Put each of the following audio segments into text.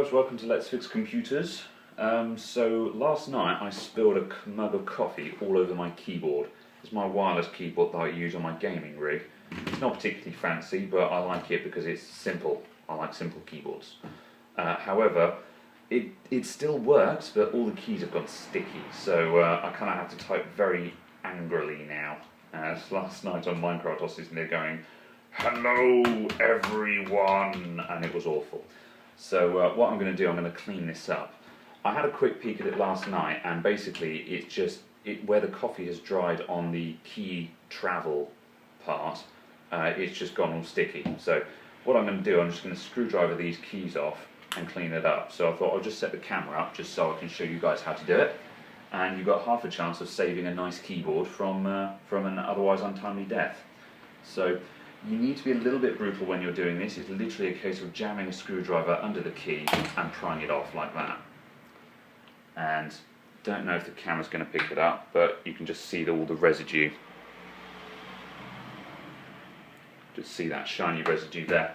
folks, welcome to Let's Fix Computers. So last night I spilled a mug of coffee all over my keyboard. It's my wireless keyboard that I use on my gaming rig. It's not particularly fancy, but I like it because it's simple. I like simple keyboards. However, it still works, but all the keys have gone sticky, so I kind of have to type very angrily now. As last night on Minecraft I was sitting there going, "Hello everyone," and it was awful. So what I'm going to do, I'm going to clean this up. I had a quick peek at it last night, and basically it's just where the coffee has dried on the key travel part, it's just gone all sticky. So what I'm going to do, I'm just going to screwdriver these keys off and clean it up. So I thought I'll just set the camera up just so I can show you guys how to do it, and you've got half a chance of saving a nice keyboard from an otherwise untimely death. So you need to be a little bit brutal when you're doing this. It's literally a case of jamming a screwdriver under the key and prying it off like that. And don't know if the camera's going to pick it up, but you can just see all the residue. Just see that shiny residue there.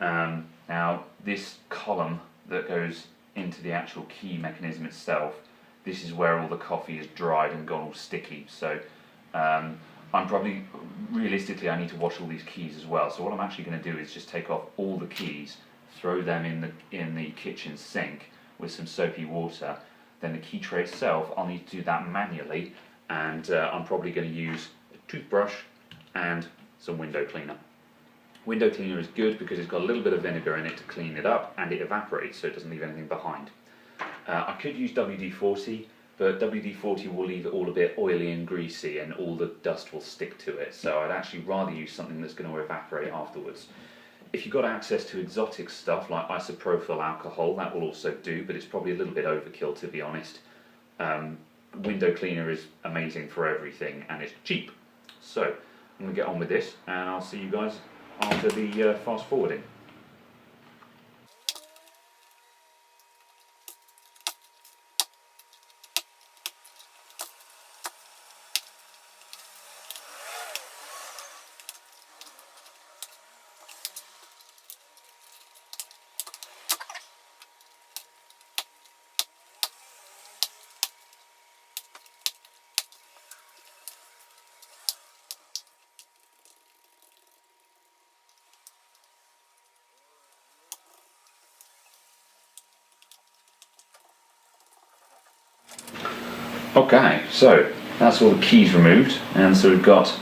Now this column that goes into the actual key mechanism itself, this is where all the coffee is dried and gone all sticky. So I'm probably, realistically, I need to wash all these keys as well. So what I'm actually going to do is just take off all the keys, throw them in the kitchen sink with some soapy water. Then the key tray itself, I'll need to do that manually, and I'm probably going to use a toothbrush and some window cleaner. Window cleaner is good because it's got a little bit of vinegar in it to clean it up, and it evaporates so it doesn't leave anything behind. I could use WD-40, but WD-40 will leave it all a bit oily and greasy, and all the dust will stick to it. So I'd actually rather use something that's going to evaporate afterwards. If you've got access to exotic stuff like isopropyl alcohol, that will also do, but it's probably a little bit overkill, to be honest. Window cleaner is amazing for everything, and it's cheap. So I'm going to get on with this, and I'll see you guys after the fast forwarding. Okay, so that's all the keys removed, and so we've got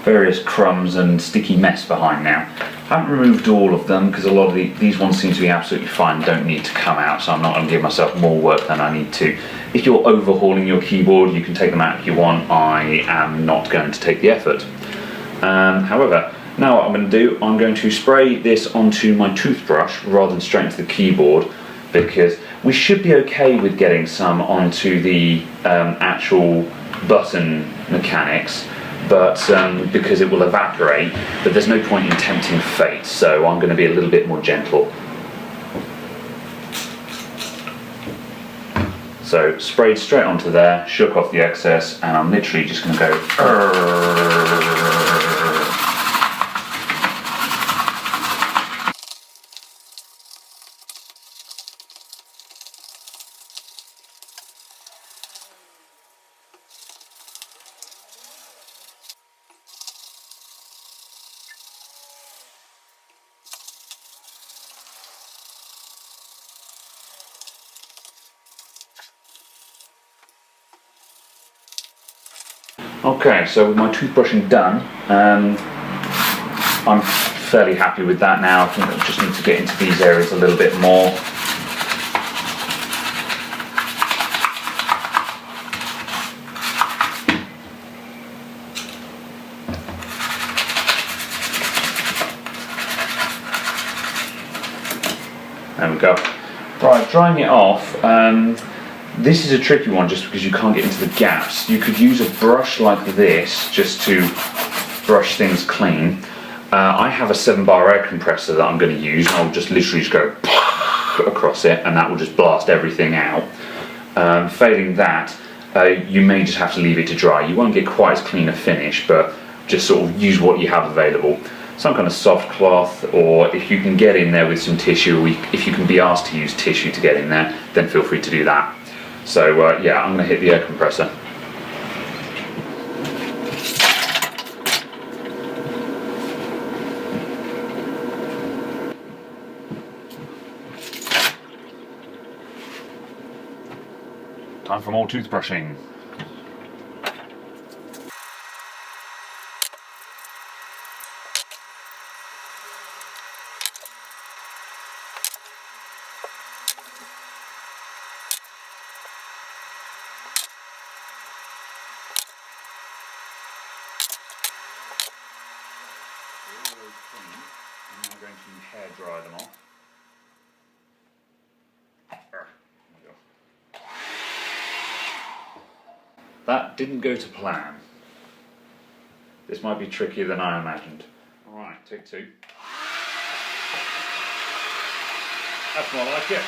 various crumbs and sticky mess behind now. I haven't removed all of them because a lot of these ones seem to be absolutely fine, don't need to come out, so I'm not going to give myself more work than I need to. If you're overhauling your keyboard, you can take them out if you want. I am not going to take the effort. However, now what I'm going to do, I'm going to spray this onto my toothbrush rather than straight into the keyboard, because we should be okay with getting some onto the actual button mechanics, but because it will evaporate, but there's no point in tempting fate, so I'm going to be a little bit more gentle. So sprayed straight onto there, shook off the excess, and I'm literally just going to go Okay, so with my toothbrushing done, I'm fairly happy with that now. I think I just need to get into these areas a little bit more. There we go. Right, drying it off. This is a tricky one just because you can't get into the gaps. You could use a brush like this just to brush things clean. I have a 7-bar air compressor that I'm going to use, and I'll just literally just go across it, and that will just blast everything out. Failing that, you may just have to leave it to dry. You won't get quite as clean a finish, but just sort of use what you have available. some kind of soft cloth, or if you can get in there with some tissue, or if you can be asked to use tissue to get in there, then feel free to do that. So yeah, I'm going to hit the air compressor. Time for more toothbrushing. I'm now going to hair dry them off. That didn't go to plan. This might be trickier than I imagined. Alright, take two. That's more like it.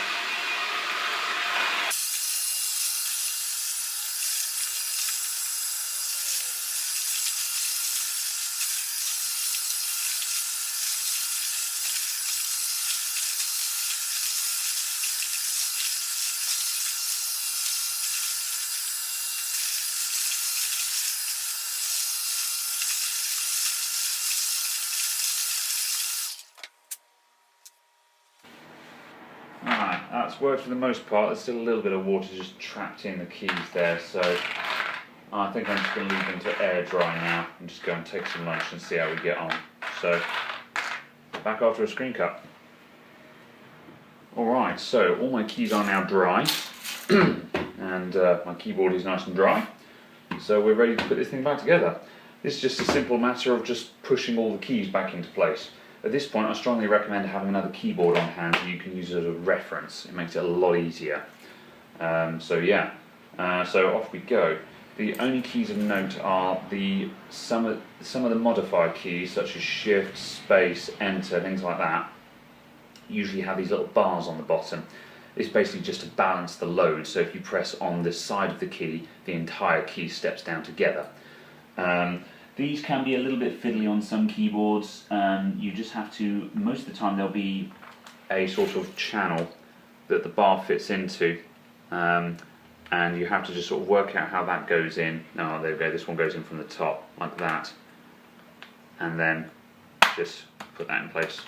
Alright, that's worked for the most part. There's still a little bit of water just trapped in the keys there, so I think I'm just going to leave them to air dry now and just go and take some lunch and see how we get on. So, back after a screen cut. Alright, so all my keys are now dry and my keyboard is nice and dry, so we're ready to put this thing back together. This is just a simple matter of just pushing all the keys back into place. At this point, I strongly recommend having another keyboard on hand so you can use it as a reference. It makes it a lot easier. So yeah, so off we go. The only keys of note are some of the modifier keys, such as Shift, Space, Enter, things like that. Usually have these little bars on the bottom. It's basically just to balance the load. So if you press on this side of the key, the entire key steps down together. These can be a little bit fiddly on some keyboards. You just have to, most of the time there'll be a sort of channel that the bar fits into, and you have to just sort of work out how that goes in. Oh, there we go, this one goes in from the top, like that. And then just put that in place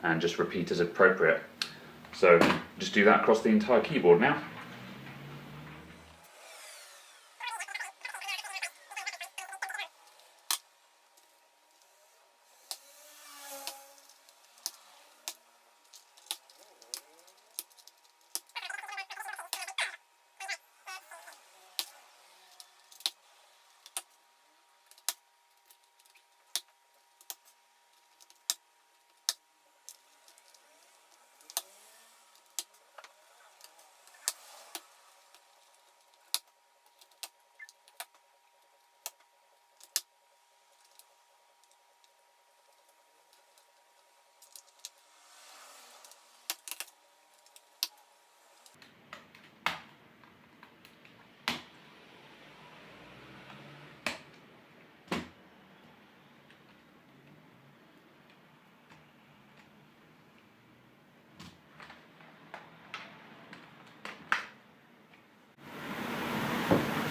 and just repeat as appropriate. So just do that across the entire keyboard now.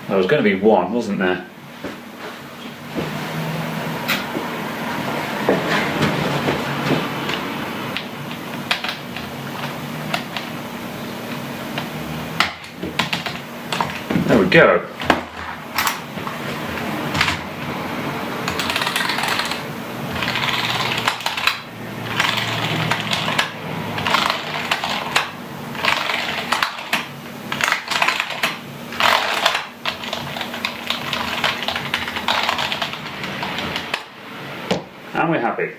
There was going to be one, wasn't there? There we go. And we're happy.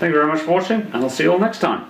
Thank you very much for watching, and I'll see you all next time.